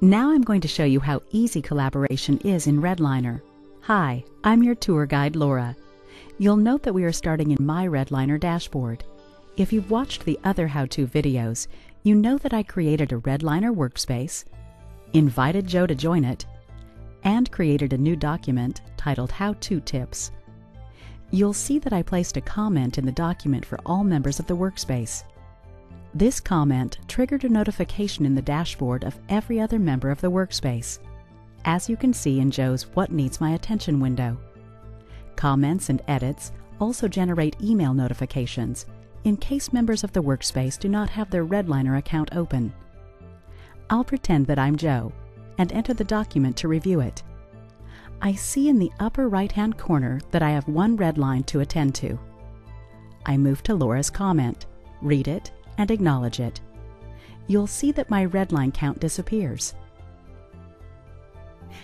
Now I'm going to show you how easy collaboration is in Redliner. Hi, I'm your tour guide, Laura. You'll note that we are starting in my Redliner dashboard. If you've watched the other how-to videos, you know that I created a Redliner workspace, invited Joe to join it, and created a new document titled How-To Tips. You'll see that I placed a comment in the document for all members of the workspace. This comment triggered a notification in the dashboard of every other member of the workspace, as you can see in Joe's What Needs My Attention window. Comments and edits also generate email notifications in case members of the workspace do not have their Redliner account open. I'll pretend that I'm Joe and enter the document to review it. I see in the upper right-hand corner that I have one red line to attend to. I move to Laura's comment, read it, and acknowledge it. You'll see that my red line count disappears.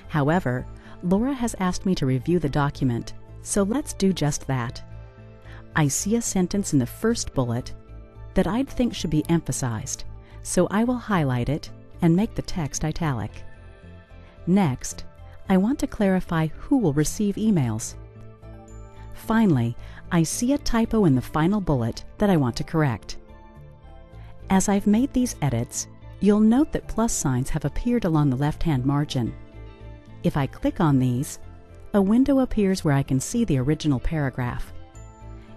However, Laura has asked me to review the document, so let's do just that. I see a sentence in the first bullet that I'd think should be emphasized, so I will highlight it and make the text italic. Next, I want to clarify who will receive emails. Finally, I see a typo in the final bullet that I want to correct. As I've made these edits, you'll note that plus signs have appeared along the left-hand margin. If I click on these, a window appears where I can see the original paragraph.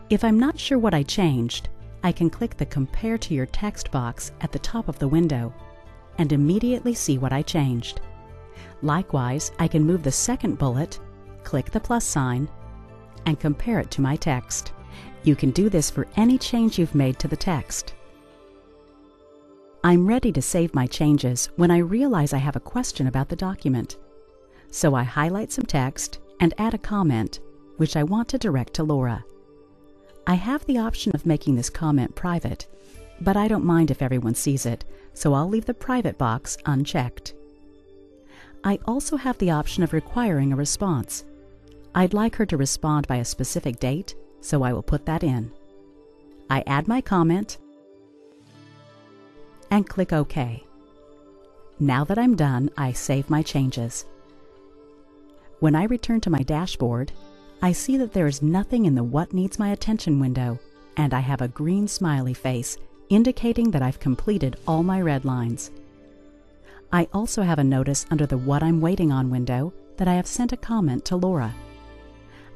If I'm not sure what I changed, I can click the Compare to Your Text box at the top of the window and immediately see what I changed. Likewise, I can move the second bullet, click the plus sign, and compare it to my text. You can do this for any change you've made to the text. I'm ready to save my changes when I realize I have a question about the document. So I highlight some text and add a comment, which I want to direct to Laura. I have the option of making this comment private, but I don't mind if everyone sees it, so I'll leave the private box unchecked. I also have the option of requiring a response. I'd like her to respond by a specific date, so I will put that in. I add my comment and click OK. Now that I'm done, I save my changes. When I return to my dashboard, I see that there is nothing in the What Needs My Attention window, and I have a green smiley face indicating that I've completed all my red lines. I also have a notice under the What I'm Waiting On window that I have sent a comment to Laura.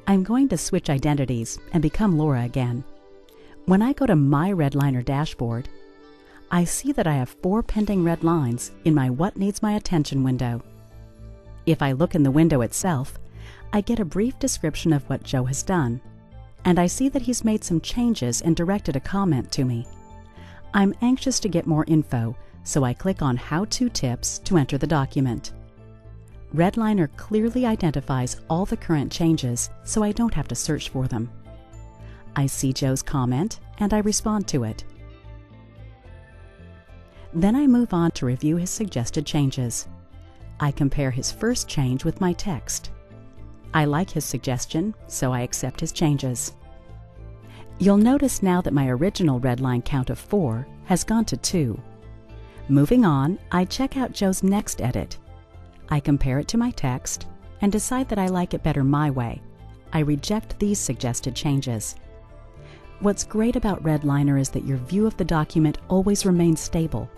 I'm going to switch identities and become Laura again. When I go to my Redliner dashboard, I see that I have 4 pending red lines in my What Needs My Attention window. If I look in the window itself, I get a brief description of what Joe has done, and I see that he's made some changes and directed a comment to me. I'm anxious to get more info, so I click on How-To Tips to enter the document. Redliner clearly identifies all the current changes, so I don't have to search for them. I see Joe's comment, and I respond to it. Then I move on to review his suggested changes. I compare his first change with my text. I like his suggestion, so I accept his changes. You'll notice now that my original red line count of 4 has gone to 2. Moving on, I check out Joe's next edit. I compare it to my text and decide that I like it better my way. I reject these suggested changes. What's great about Redliner is that your view of the document always remains stable.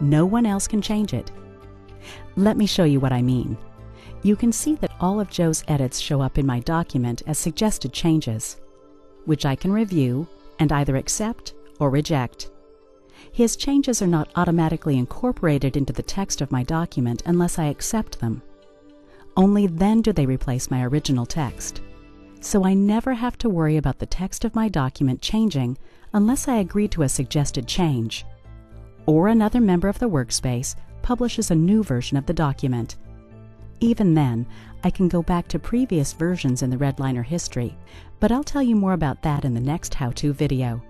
No one else can change it. Let me show you what I mean. You can see that all of Joe's edits show up in my document as suggested changes, which I can review and either accept or reject. His changes are not automatically incorporated into the text of my document unless I accept them. Only then do they replace my original text. So I never have to worry about the text of my document changing unless I agree to a suggested change, or another member of the workspace publishes a new version of the document. Even then, I can go back to previous versions in the Redliner history, but I'll tell you more about that in the next how-to video.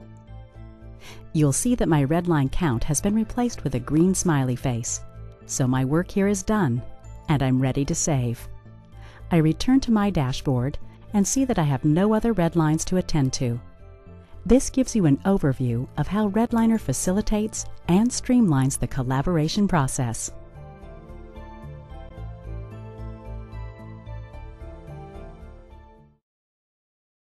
You'll see that my red line count has been replaced with a green smiley face, so my work here is done, and I'm ready to save. I return to my dashboard and see that I have no other red lines to attend to. This gives you an overview of how Redliner facilitates and streamlines the collaboration process.